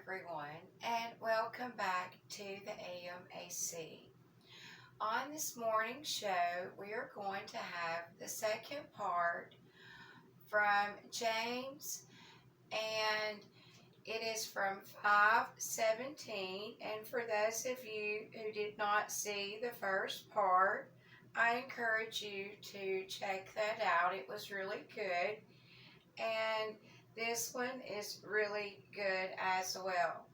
everyone, and welcome back to the AMAC. On this morning's show, we are going to have the second part from James, and it is from 5:17. And for those of you who did not see the first part, I encourage you to check that out. It was really good. And this one is really good as well.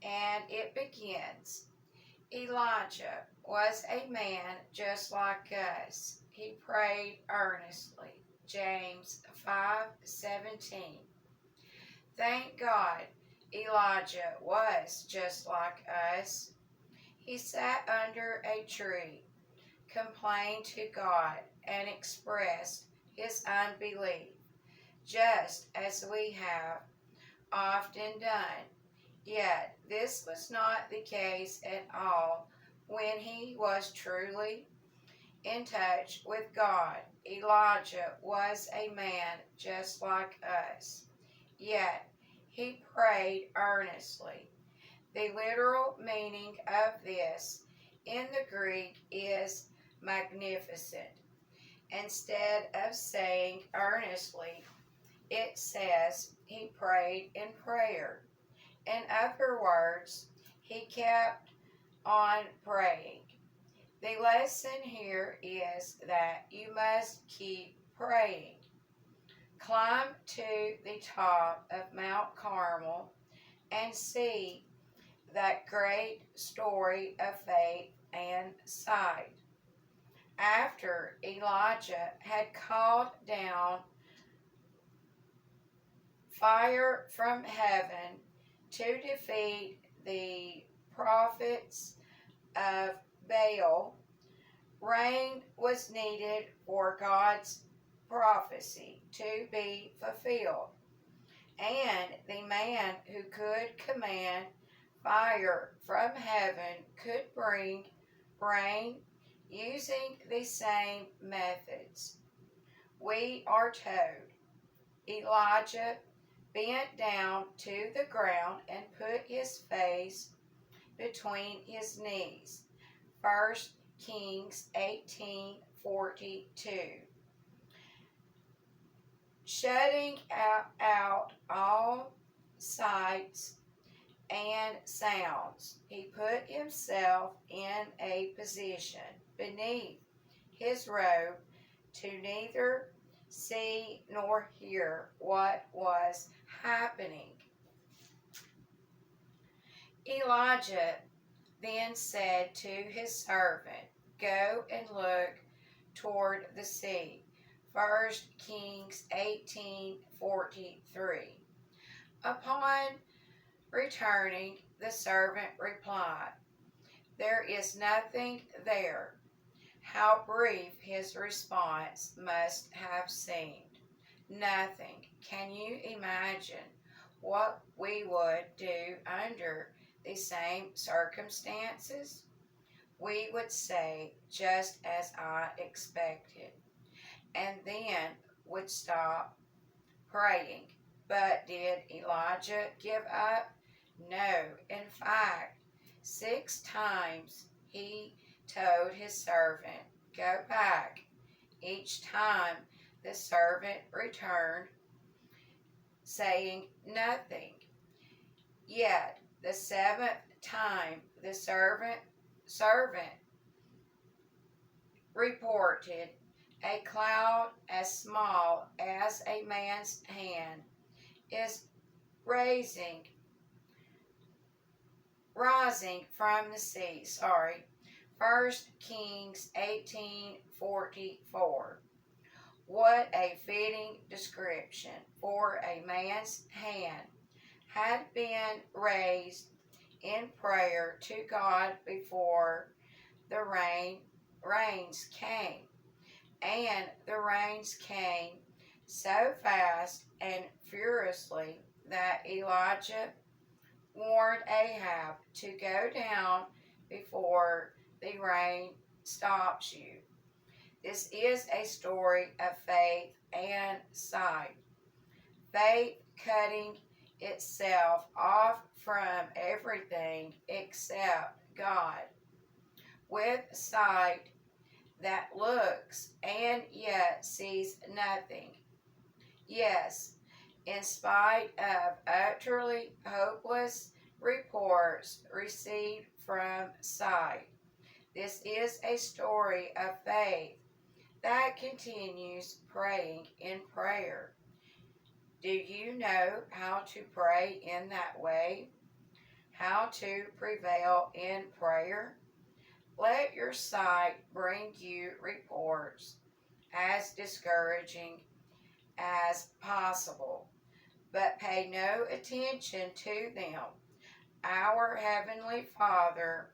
And it begins. Elijah was a man just like us. He prayed earnestly. James 5:17. Thank God Elijah was just like us. He sat under a tree, complained to God, and expressed his unbelief, just as we have often done. Yet this was not the case at all when he was truly in touch with God. Elijah was a man just like us. Yet he prayed earnestly. The literal meaning of this in the Greek is magnificent. Instead of saying earnestly, it says he prayed in prayer. In other words, he kept on praying. The lesson here is that you must keep praying. Climb to the top of Mount Carmel and see that great story of faith and sight. After Elijah had called down fire from heaven to defeat the prophets of Baal, rain was needed for God's prophecy to be fulfilled. And the man who could command fire from heaven could bring rain using the same methods. We are told Elijah bent down to the ground and put his face between his knees. 1 Kings 18:42. Shutting out all sights and sounds, he put himself in a position beneath his robe to neither see nor hear what was happening. Elijah then said to his servant, "Go and look toward the sea." 1 Kings 18:43. Upon returning, the servant replied, "There is nothing there." How brief his response must have seemed. Nothing. Can you imagine what we would do under the same circumstances? We would say, "just as I expected," and then would stop praying. But did Elijah give up? No. In fact, 6 times he told his servant, "Go back." Each time the servant returned, saying nothing. Yet the 7th time the servant reported, a cloud as small as a man's hand is rising from the sea. 1 Kings 18:44. What a fitting description, for a man's hand had been raised in prayer to God before the rains came. And the rains came so fast and furiously that Elijah warned Ahab to go down before the rain stops you. This is a story of faith and sight. Faith cutting itself off from everything except God, with sight that looks and yet sees nothing. Yes, in spite of utterly hopeless reports received from sight. This is a story of faith that continues praying in prayer. Do you know how to pray in that way? How to prevail in prayer? Let your sight bring you reports as discouraging as possible, but pay no attention to them. Our Heavenly Father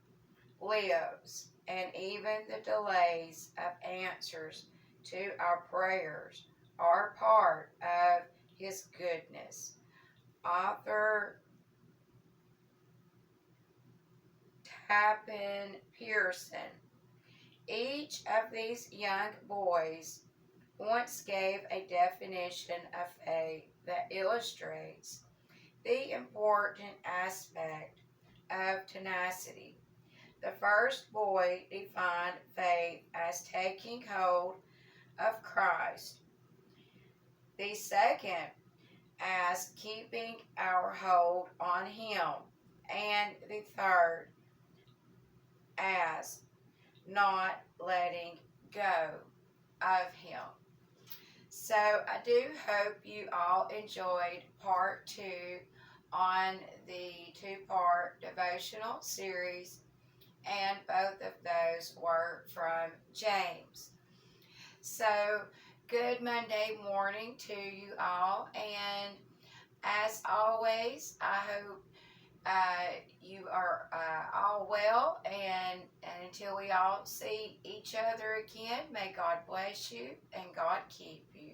lives, and even the delays of answers to our prayers are part of His goodness. Author Tappan Pearson. Each of these young boys once gave a definition of faith that illustrates the important aspect of tenacity. The first boy defined faith as taking hold of Christ, the second as keeping our hold on Him, and the third as not letting go of Him. So I do hope you all enjoyed part 2 on the 2-part devotional series, and both of those were from James. So good Monday morning to you all, and as always, I hope you are all well, and until we all see each other again, may God bless you and God keep you.